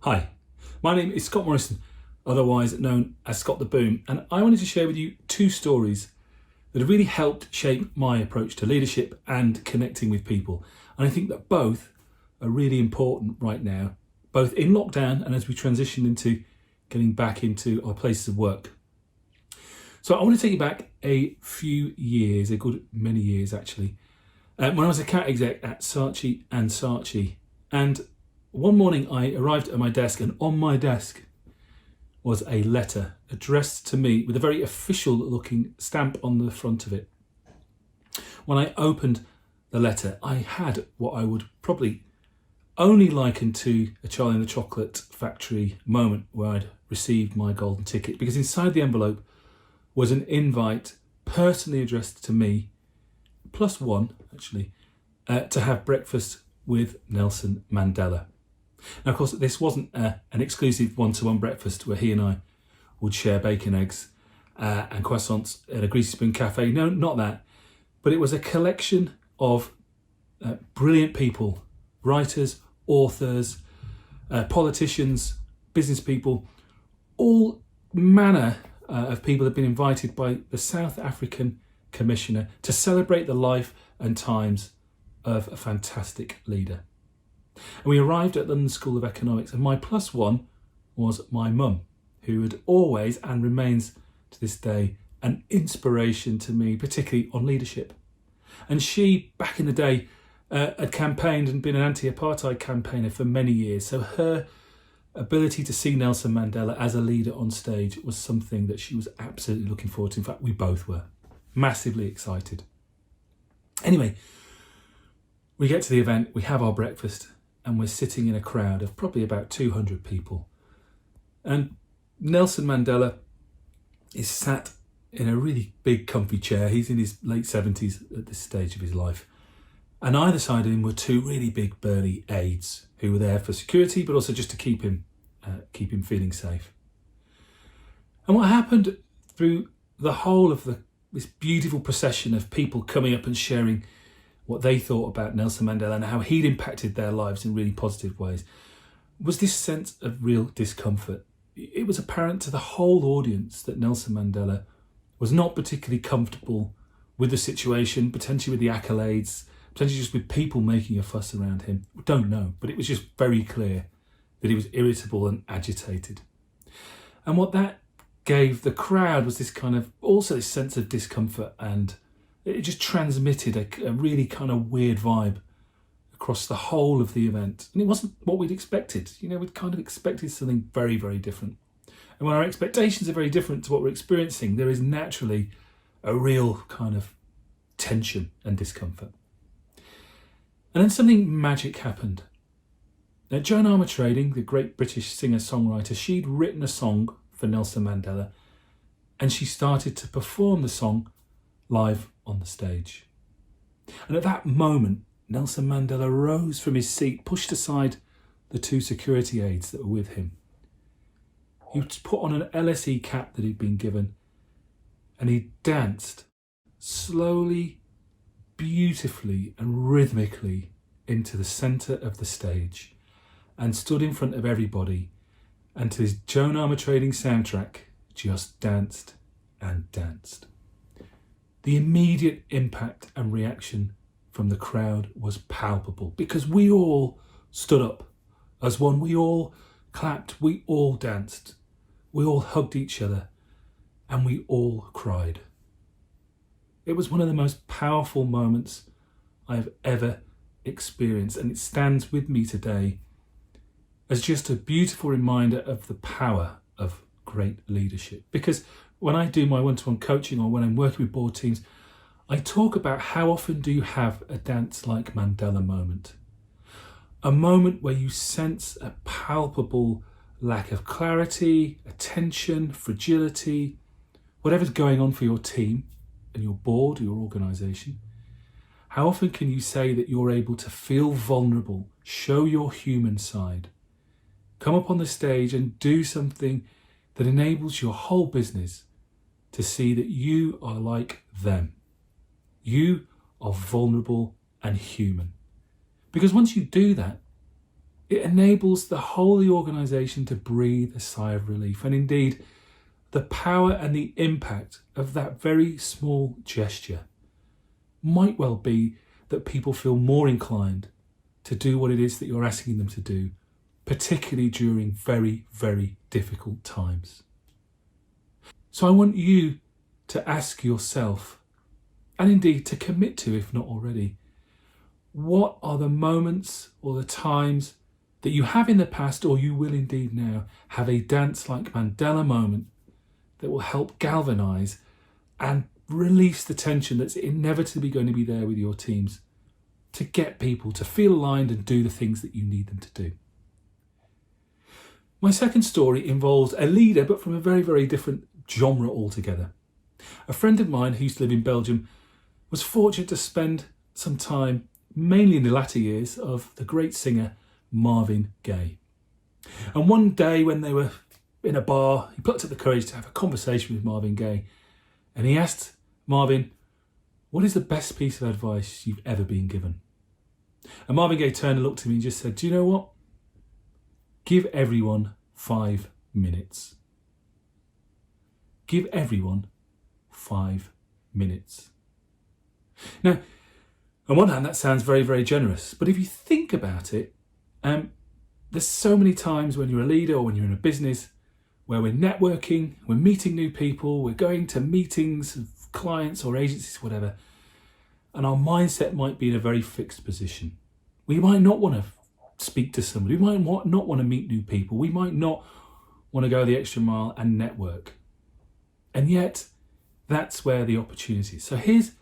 Hi, my name is Scott Morrison, otherwise known as Scott the Boom, and I wanted to share with you two stories that have really helped shape my approach to leadership and connecting with people. And I think that both are really important right now, both in lockdown and as we transition into getting back into our places of work. So I want to take you back a few years, a good many years actually, when I was a cat exec at Saatchi & Saatchi. And one morning I arrived at my desk, and on my desk was a letter addressed to me with a very official looking stamp on the front of it. When I opened the letter, I had what I would probably only liken to a Charlie and the Chocolate Factory moment where I'd received my golden ticket, because inside the envelope was an invite personally addressed to me, plus one actually, to have breakfast with Nelson Mandela. Now, of course, this wasn't an exclusive one-to-one breakfast where he and I would share bacon, eggs and croissants at a Greasy Spoon cafe. No, not that. But it was a collection of brilliant people, writers, authors, politicians, business people, all manner of people have been invited by the South African Commissioner to celebrate the life and times of a fantastic leader. And we arrived at London School of Economics, and my plus one was my mum, who had always and remains to this day an inspiration to me, particularly on leadership. And she, back in the day, had campaigned and been an anti-apartheid campaigner for many years. So her ability to see Nelson Mandela as a leader on stage was something that she was absolutely looking forward to. In fact, we both were massively excited. Anyway, we get to the event, we have our breakfast, and we're sitting in a crowd of probably about 200 people. And Nelson Mandela is sat in a really big comfy chair. He's in his late 70s at this stage of his life. And either side of him were two really big burly aides who were there for security, but also just to keep him feeling safe. And what happened through the whole of this beautiful procession of people coming up and sharing what they thought about Nelson Mandela and how he'd impacted their lives in really positive ways, was this sense of real discomfort. It was apparent to the whole audience that Nelson Mandela was not particularly comfortable with the situation, potentially with the accolades, potentially just with people making a fuss around him. We don't know, but it was just very clear that he was irritable and agitated. And what that gave the crowd was this kind of, also this sense of discomfort, and it just transmitted a really kind of weird vibe across the whole of the event. And it wasn't what we'd expected. We'd kind of expected something very, very different. And when our expectations are very different to what we're experiencing, there is naturally a real kind of tension and discomfort. And then something magic happened. Now, Joan Armatrading, the great British singer-songwriter, she'd written a song for Nelson Mandela, and she started to perform the song live on the stage. And at that moment, Nelson Mandela rose from his seat, pushed aside the two security aides that were with him. He put on an LSE cap that he'd been given, and he danced slowly, beautifully and rhythmically into the centre of the stage and stood in front of everybody, and to his Joan Armatrading soundtrack just danced and danced. The immediate impact and reaction from the crowd was palpable, because we all stood up as one. We all clapped, we all danced, we all hugged each other, and we all cried. It was one of the most powerful moments I have ever experienced, and it stands with me today as just a beautiful reminder of the power of great leadership. Because when I do my one-to-one coaching, or when I'm working with board teams, I talk about how often do you have a dance like Mandela moment. A moment where you sense a palpable lack of clarity, attention, fragility, whatever's going on for your team and your board, your organisation. How often can you say that you're able to feel vulnerable, show your human side, come up on the stage and do something that enables your whole business to see that you are like them. You are vulnerable and human. Because once you do that, It enables the whole of the organisation to breathe a sigh of relief. And indeed, the power and the impact of that very small gesture might well be that people feel more inclined to do what it is that you're asking them to do, particularly during very, very difficult times. So I want you to ask yourself, and indeed to commit to, if not already, what are the moments or the times that you have in the past, or you will indeed now, have a dance like Mandela moment that will help galvanise and release the tension that's inevitably going to be there with your teams, to get people to feel aligned and do the things that you need them to do. My second story involves a leader, but from a very, very different genre altogether. A friend of mine who used to live in Belgium was fortunate to spend some time, mainly in the latter years, of the great singer Marvin Gaye. And one day when they were in a bar, he plucked up the courage to have a conversation with Marvin Gaye, and he asked Marvin, "What is the best piece of advice you've ever been given?" And Marvin Gaye turned and looked at me and just said, "Do you know what? Give everyone 5 minutes. Give everyone 5 minutes." Now, on one hand, that sounds very, very generous. But if you think about it, there's so many times when you're a leader or when you're in a business where we're networking, we're meeting new people, we're going to meetings of clients or agencies, whatever, and our mindset might be in a very fixed position. We might not want to speak to somebody. We might not want to meet new people. We might not want to go the extra mile and network. And yet, that's where the opportunity is. So here's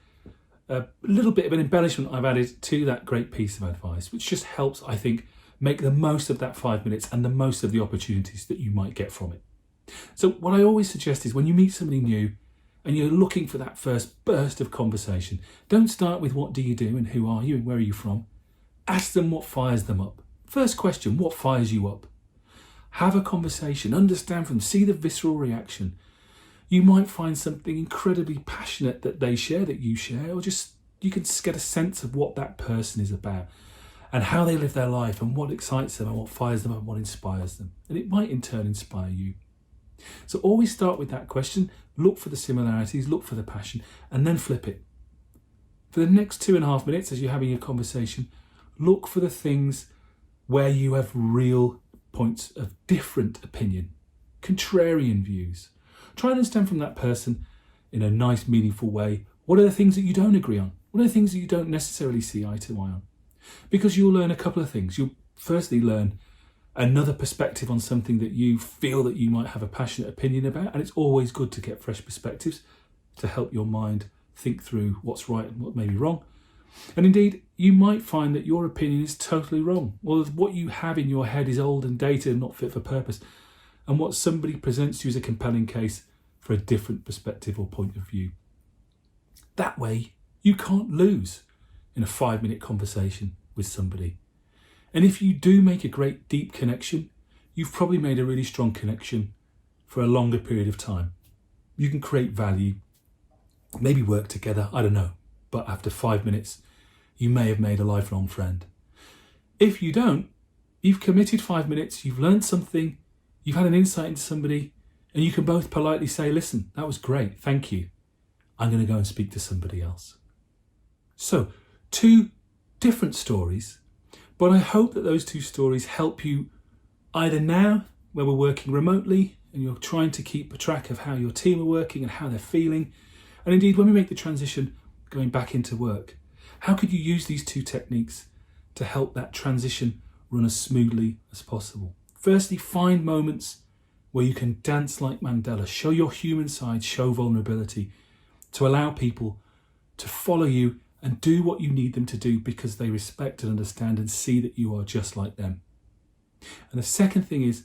a little bit of an embellishment I've added to that great piece of advice, which just helps, I think, make the most of that 5 minutes and the most of the opportunities that you might get from it. So what I always suggest is when you meet somebody new and you're looking for that first burst of conversation, don't start with what do you do and who are you and where are you from. Ask them what fires them up. First question, what fires you up? Have a conversation, understand from them, see the visceral reaction. You might find something incredibly passionate that they share, that you share, or just you can just get a sense of what that person is about and how they live their life and what excites them and what fires them and what inspires them. And it might in turn inspire you. So always start with that question, look for the similarities, look for the passion, and then flip it. For the next 2.5 minutes as you're having your conversation, look for the things where you have real points of different opinion, contrarian views. Try and understand from that person in a nice, meaningful way, what are the things that you don't agree on? What are the things that you don't necessarily see eye to eye on? Because you'll learn a couple of things. You'll firstly learn another perspective on something that you feel that you might have a passionate opinion about, and it's always good to get fresh perspectives to help your mind think through what's right and what may be wrong. And indeed, you might find that your opinion is totally wrong, or what you have in your head is old and dated and not fit for purpose, and what somebody presents to you as a compelling case for a different perspective or point of view. That way, you can't lose in a 5-minute conversation with somebody. And if you do make a great deep connection, you've probably made a really strong connection for a longer period of time. You can create value, maybe work together, I don't know. But after 5 minutes, you may have made a lifelong friend. If you don't, you've committed 5 minutes, you've learned something, you've had an insight into somebody, and you can both politely say, "Listen, that was great, thank you. I'm going to go and speak to somebody else." So, 2 different stories, but I hope that those 2 stories help you either now, where we're working remotely, and you're trying to keep a track of how your team are working and how they're feeling, and indeed when we make the transition going back into work, how could you use these 2 techniques to help that transition run as smoothly as possible? Firstly, find moments where you can dance like Mandela, show your human side, show vulnerability, to allow people to follow you and do what you need them to do because they respect and understand and see that you are just like them. And the second thing is,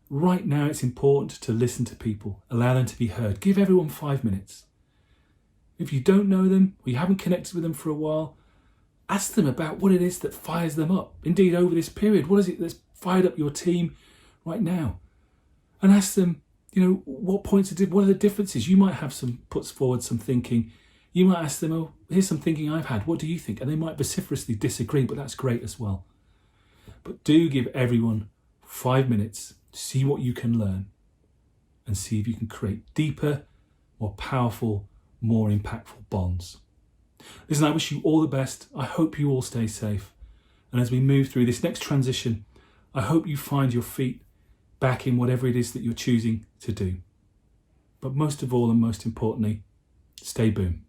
right now it's important to listen to people, allow them to be heard. Give everyone 5 minutes. If you don't know them, or you haven't connected with them for a while, ask them about what it is that fires them up. Indeed, over this period, what is it that's fired up your team right now? And ask them, what points what are the differences? You might have puts forward some thinking. You might ask them, here's some thinking I've had. What do you think? And they might vociferously disagree, but that's great as well. But do give everyone 5 minutes, see what you can learn, and see if you can create deeper, more powerful, more impactful bonds. Listen, I wish you all the best. I hope you all stay safe. And as we move through this next transition, I hope you find your feet back in whatever it is that you're choosing to do. But most of all and most importantly, stay boom.